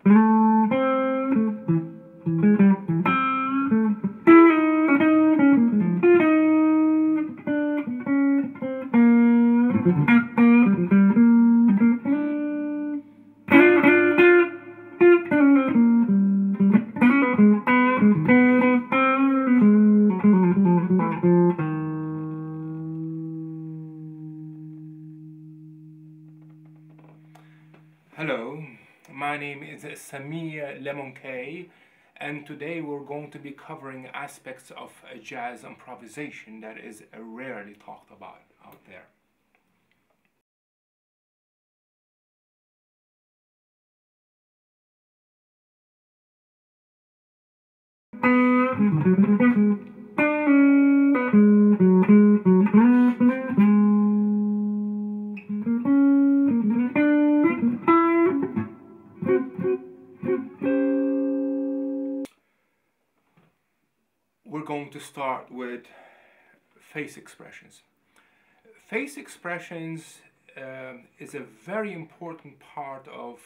Hello, my name is Samir Lemonkay, and today we're going to be covering aspects of jazz improvisation that is rarely talked about out there. We're going to start with face expressions. Face expressions is a very important part of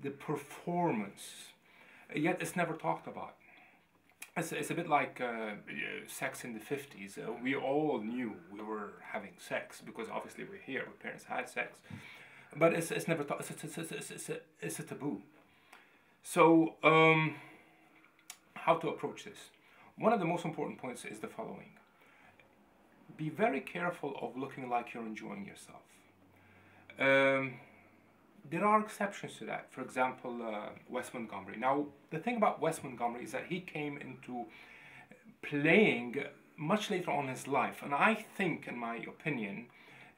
the performance, yet it's never talked about. It's a bit like sex in the 50s. We all knew we were having sex because obviously we're here, our parents had sex, but it's never talked. It's a taboo. So how to approach this? One of the most important points is the following. Be very careful of looking like you're enjoying yourself. There are exceptions to that. For example, Wes Montgomery. Now, the thing about Wes Montgomery is that he came into playing much later on in his life. And I think, in my opinion,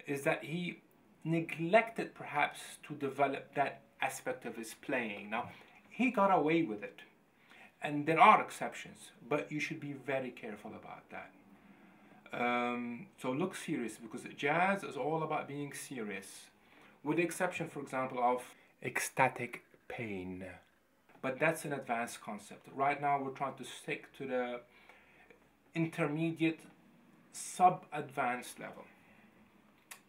is that he neglected perhaps to develop that aspect of his playing. Now, he got away with it. And there are exceptions, but you should be very careful about that. So look serious, because jazz is all about being serious, with the exception, for example, of ecstatic pain. But that's an advanced concept. Right now we're trying to stick to the intermediate, sub-advanced level.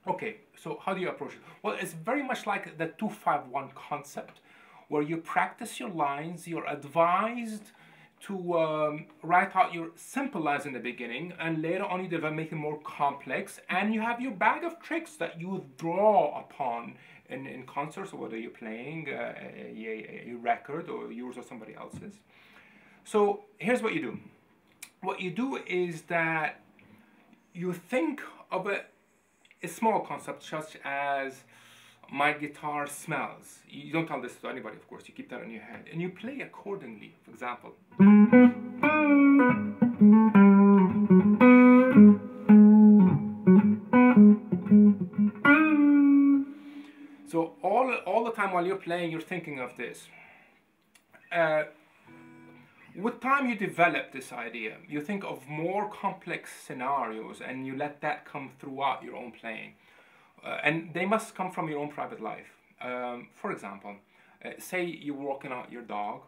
Okay, so how do you approach it? Well, it's very much like the 2-5-1 concept, where you practice your lines. You're advised to write out your simple lines in the beginning, and later on you develop, make it more complex, and you have your bag of tricks that you draw upon in concerts, or whether you're playing a record or yours or somebody else's. So here's what you do. What you do is that you think of a small concept such as my guitar smells. You don't tell this to anybody, of course, you keep that in your head. And you play accordingly, for example. So all the time while you're playing, you're thinking of this. With time you develop this idea. You think of more complex scenarios and you let that come throughout your own playing. And they must come from your own private life. For example, say you're walking out your dog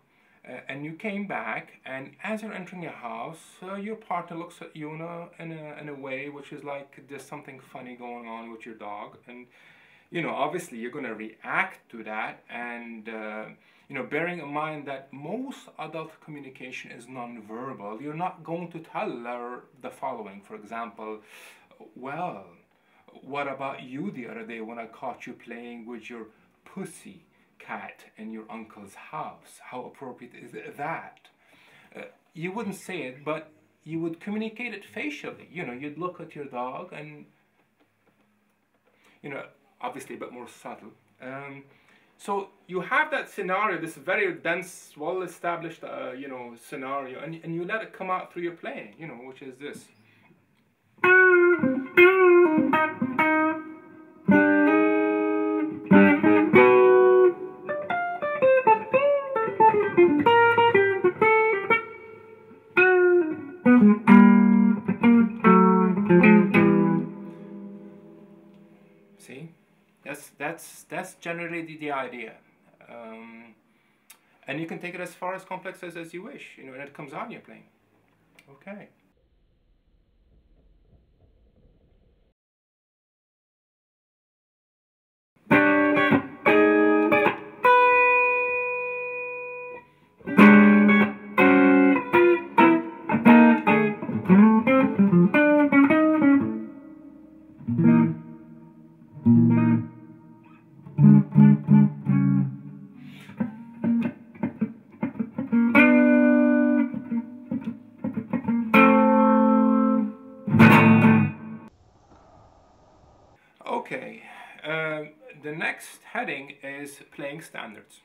and you came back, and as you're entering your house, your partner looks at you in a way which is like there's something funny going on with your dog. And, you know, obviously you're going to react to that, and, you know, bearing in mind that most adult communication is non-verbal, you're not going to tell her the following. For example, well, what about you the other day when I caught you playing with your pussy cat in your uncle's house? How appropriate is that? You wouldn't say it, but you would communicate it facially. You know, you'd look at your dog and, you know, obviously a bit more subtle. So you have that scenario, this very dense, well-established, you know, scenario, and you let it come out through your playing, you know, which is this. See, that's generally the idea, and you can take it as far as complex as you wish, you know, and it comes out in your playing. Okay. Okay, the next heading is playing standards.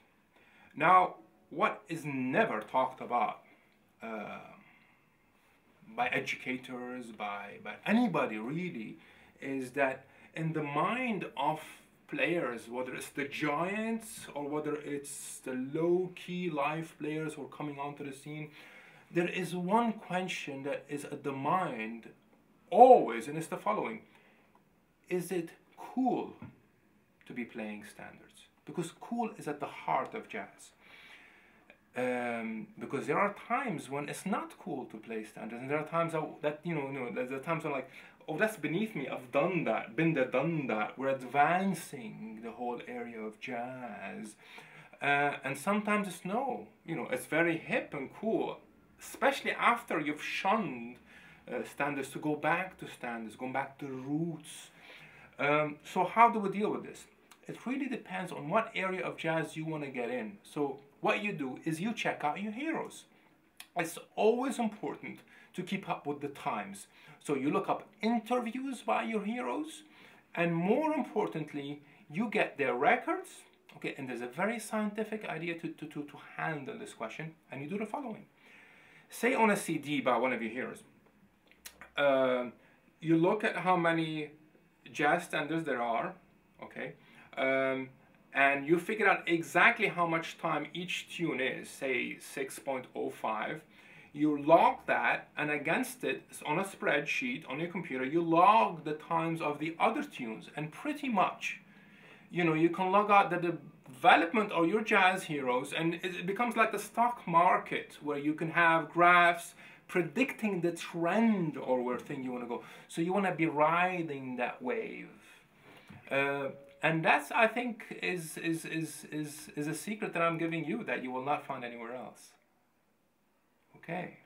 Now, what is never talked about by educators, by anybody really, is that in the mind of players, whether it's the giants or whether it's the low-key live players who are coming onto the scene, there is one question that is at the mind always, and it's the following: is it cool to be playing standards? Because cool is at the heart of jazz. Because there are times when it's not cool to play standards, and there are times that there are times when like, oh, that's beneath me. I've done that, been there, done that. We're advancing the whole area of jazz, and sometimes it's no. It's very hip and cool, especially after you've shunned standards, to go back to standards, going back to roots. So how do we deal with this? It really depends on what area of jazz you want to get in. So what you do is you check out your heroes. It's always important to keep up with the times. So you look up interviews by your heroes, and more importantly, you get their records. Okay, and there's a very scientific idea to handle this question, and you do the following. Say on a CD by one of your heroes, you look at how many jazz standards there are, okay, and you figure out exactly how much time each tune is, say 6.05. You log that, and against it, on a spreadsheet on your computer, you log the times of the other tunes, and pretty much, you can log out the development of your jazz heroes, and it becomes like the stock market where you can have graphs predicting the trend or where thing you want to go. So you want to be riding that wave. And that's, I think, is a secret that I'm giving you that you will not find anywhere else. Okay.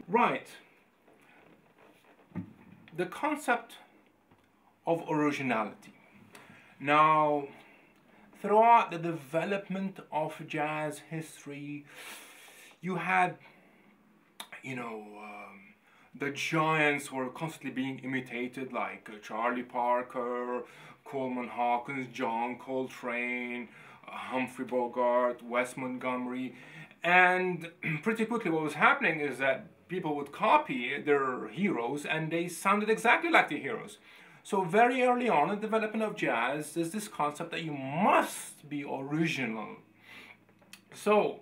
Right. The concept of originality. Now, throughout the development of jazz history, you had, the giants were constantly being imitated, like Charlie Parker, Coleman Hawkins, John Coltrane, Humphrey Bogart, Wes Montgomery. And pretty quickly what was happening is that people would copy their heroes, and they sounded exactly like the heroes. So very early on in the development of jazz, there's this concept that you must be original. So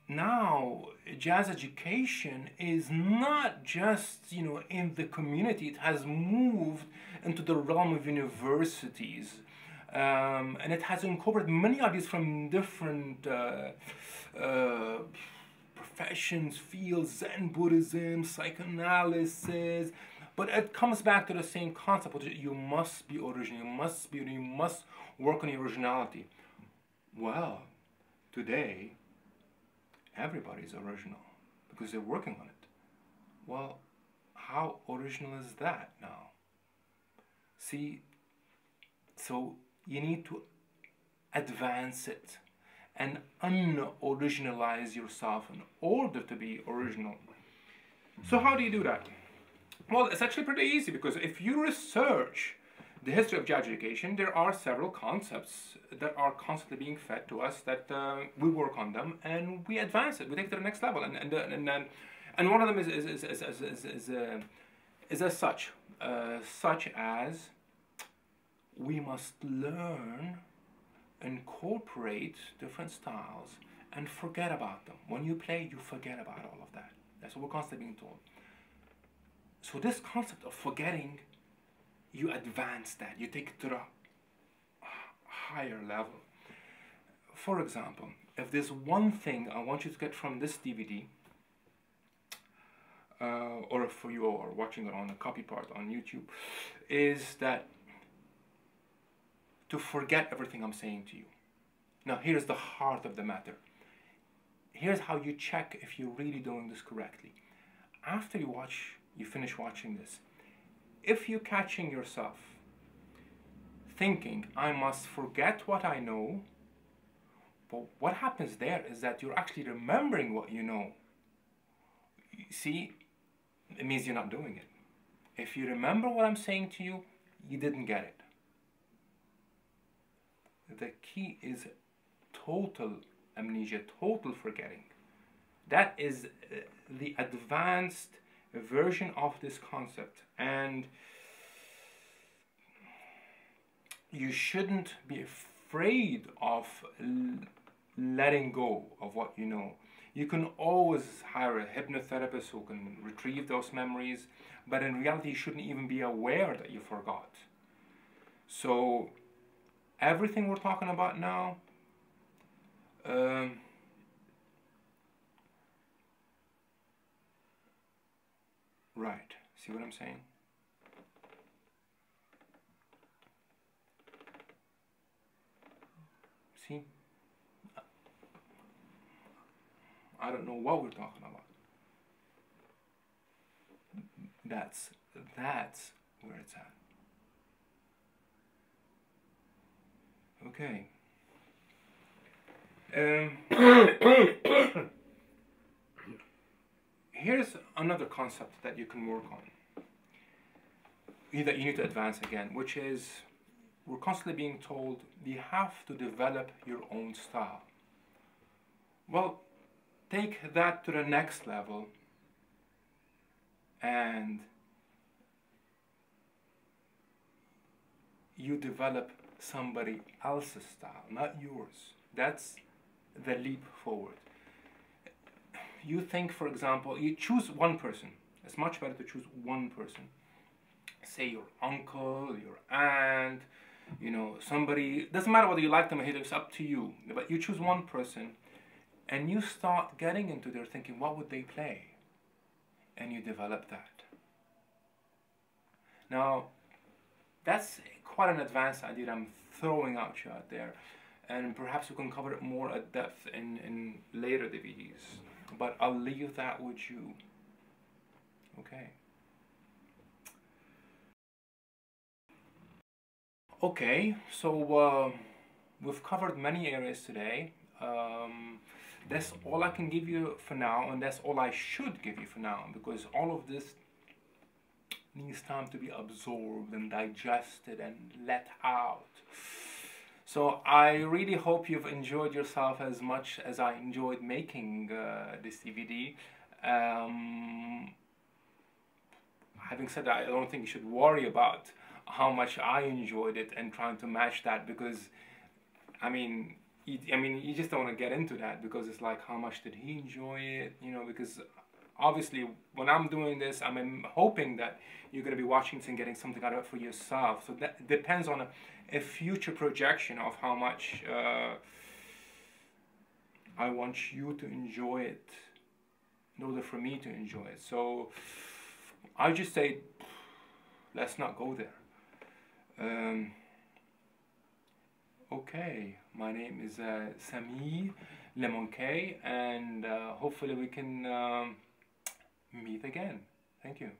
now jazz education is not just in the community. It has moved into the realm of universities, and it has incorporated many ideas from different professions, fields, Zen Buddhism, psychoanalysis. But it comes back to the same concept, which is you must be original, you must work on your originality. Well, today, everybody's original because they're working on it. Well, how original is that now? See, so you need to advance it and un-originalize yourself in order to be original. So how do you do that? Well, it's actually pretty easy, because if you research the history of jazz education, there are several concepts that are constantly being fed to us that we work on them and we advance it. We take it to the next level, and one of them is as such as we must learn, incorporate different styles, and forget about them. When you play, you forget about all of that. That's what we're constantly being told. So this concept of forgetting, you advance that, you take it to the higher level. For example, if there's one thing I want you to get from this DVD, or if you are watching it on a copy part on YouTube, is that to forget everything I'm saying to you. Now here's the heart of the matter. here's how you check if you're really doing this correctly. After you finish watching this, if you're catching yourself thinking, I must forget what I know, but what happens there is that you're actually remembering what you know. See, it means you're not doing it. If you remember what I'm saying to you, you didn't get it. The key is total amnesia, total forgetting. That is the advanced version of this concept, and you shouldn't be afraid of letting go of what you know. You can always hire a hypnotherapist who can retrieve those memories, but in reality you shouldn't even be aware that you forgot. So everything we're talking about now, right, see what I'm saying? See? I don't know what we're talking about. That's where it's at. Okay. Here's another concept that you can work on, that you need to advance again, which is we're constantly being told you have to develop your own style. Well, take that to the next level and you develop somebody else's style, not yours. That's the leap forward. You think, for example, you choose one person. It's much better to choose one person. Say your uncle, your aunt, you know, somebody, doesn't matter whether you like them or hate them, it's up to you. But you choose one person and you start getting into their thinking, what would they play? And you develop that. Now, that's quite an advanced idea that I'm throwing out there, and perhaps we can cover it more at depth in later DVDs, but I'll leave that with you. Okay. Okay, so we've covered many areas today. That's all I can give you for now, and that's all I should give you for now, because all of this needs time to be absorbed and digested and let out. So I really hope you've enjoyed yourself as much as I enjoyed making this DVD. Having said that, I don't think you should worry about how much I enjoyed it and trying to match that, because I mean you just don't want to get into that, because it's like, how much did he enjoy it, you know, because obviously when I'm doing this, I'm hoping that you're going to be watching this and getting something out of it for yourself. So that depends on a future projection of how much I want you to enjoy it in order for me to enjoy it. So I just say, let's not go there. Okay, my name is Sami Lemonkay, and hopefully we can meet again. Thank you.